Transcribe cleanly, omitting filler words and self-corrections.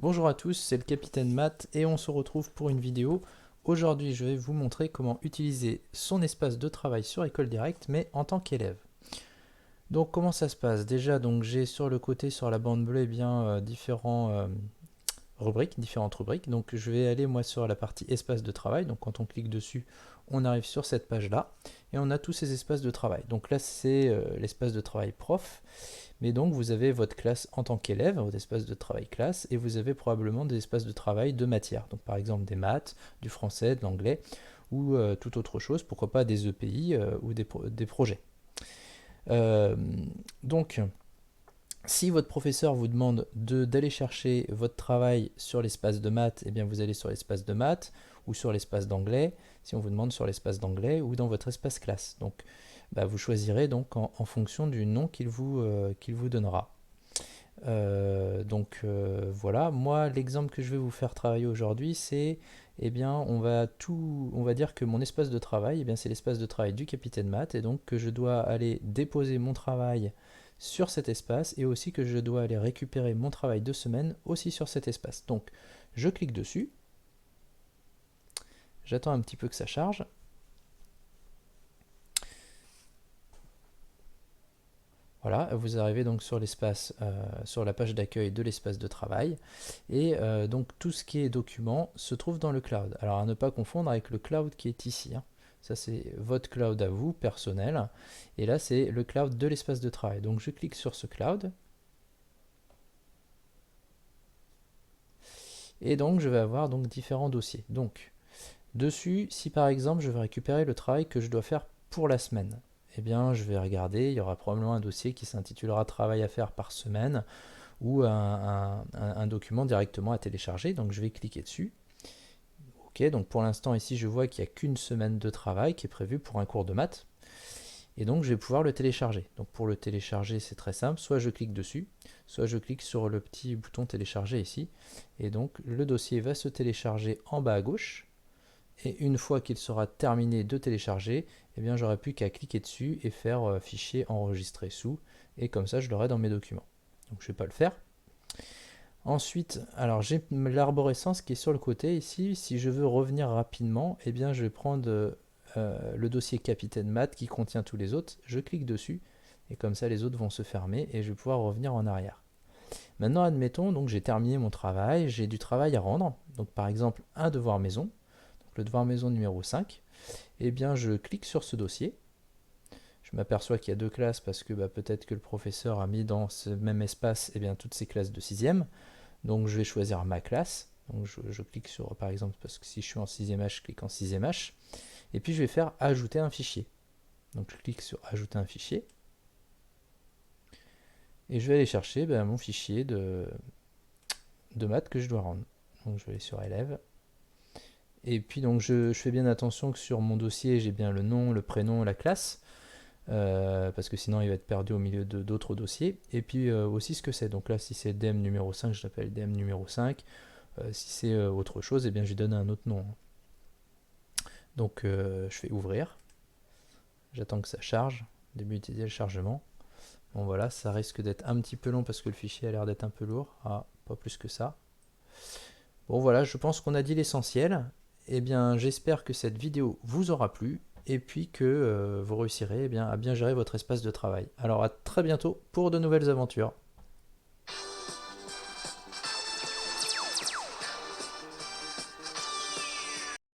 Bonjour à tous, c'est le Capitaine Matt et on se retrouve pour une vidéo. Aujourd'hui, je vais vous montrer comment utiliser son espace de travail sur École Directe, mais en tant qu'élève. Donc, comment ça se passe? Déjà, donc j'ai sur le côté, sur la bande bleue, différentes rubriques. Donc, je vais aller moi sur la partie espace de travail. Donc, quand on clique dessus, on arrive sur cette page-là et on a tous ces espaces de travail. Donc là, c'est l'espace de travail prof. Mais donc vous avez votre classe en tant qu'élève, votre espace de travail classe, et vous avez probablement des espaces de travail de matière. Donc par exemple des maths, du français, de l'anglais, ou toute autre chose, pourquoi pas des EPI ou des projets. Euh, donc si votre professeur vous demande d'aller chercher votre travail sur l'espace de maths, eh bien vous allez sur l'espace de maths ou sur l'espace d'anglais. Si on vous demande sur l'espace d'anglais ou dans votre espace classe. Donc vous choisirez donc en fonction du nom qu'il vous donnera. Voilà, moi l'exemple que je vais vous faire travailler aujourd'hui, c'est on va dire que mon espace de travail, c'est l'espace de travail du Capitaine Matt, et donc que je dois aller déposer mon travail sur cet espace, et aussi que je dois aller récupérer mon travail de semaine aussi sur cet espace. Donc je clique dessus, j'attends un petit peu que ça charge. Voilà, vous arrivez donc sur l'espace, sur la page d'accueil de l'espace de travail, et donc tout ce qui est document se trouve dans le cloud. Alors à ne pas confondre avec le cloud qui est ici, hein. Ça c'est votre cloud à vous, personnel, et là c'est le cloud de l'espace de travail. Donc je clique sur ce cloud, et donc je vais avoir donc différents dossiers. Donc dessus, si par exemple je veux récupérer le travail que je dois faire pour la semaine, eh bien je vais regarder, il y aura probablement un dossier qui s'intitulera travail à faire par semaine, ou un document directement à télécharger. Donc je vais cliquer dessus. Ok, donc pour l'instant ici je vois qu'il n'y a qu'une semaine de travail qui est prévue pour un cours de maths. Et donc je vais pouvoir le télécharger. Donc pour le télécharger, c'est très simple, soit je clique dessus, soit je clique sur le petit bouton télécharger ici. Et donc le dossier va se télécharger en bas à gauche. Et une fois qu'il sera terminé de télécharger, eh bien j'aurai plus qu'à cliquer dessus et faire fichier enregistré sous. Et comme ça je l'aurai dans mes documents. Donc je ne vais pas le faire. Ensuite, alors j'ai l'arborescence qui est sur le côté ici. Si je veux revenir rapidement, eh bien je vais prendre le dossier Capitaine Math qui contient tous les autres. Je clique dessus et comme ça les autres vont se fermer et je vais pouvoir revenir en arrière. Maintenant, admettons, donc j'ai terminé mon travail, j'ai du travail à rendre. Donc par exemple un devoir maison, donc le devoir maison numéro 5. Eh bien je clique sur ce dossier. Je m'aperçois qu'il y a deux classes parce que peut-être que le professeur a mis dans ce même espace toutes ces classes de 6e. Donc je vais choisir ma classe. Donc je clique sur, par exemple, parce que si je suis en 6e H, je clique en 6e H. Et puis je vais faire ajouter un fichier. Donc je clique sur ajouter un fichier. Et je vais aller chercher mon fichier de maths que je dois rendre. Donc je vais aller sur élève. Et puis donc je fais bien attention que sur mon dossier, j'ai bien le nom, le prénom, la classe. Parce que sinon il va être perdu au milieu d'autres dossiers. Et puis aussi ce que c'est. Donc là, si c'est DM numéro 5, je l'appelle DM numéro 5. Si c'est autre chose, eh bien je lui donne un autre nom. Donc je fais ouvrir. J'attends que ça charge. Début utiliser le chargement. Bon voilà, ça risque d'être un petit peu long parce que le fichier a l'air d'être un peu lourd. Ah, pas plus que ça. Bon voilà, je pense qu'on a dit l'essentiel. Eh bien, j'espère que cette vidéo vous aura plu et puis que vous réussirez à bien gérer votre espace de travail. Alors à très bientôt pour de nouvelles aventures.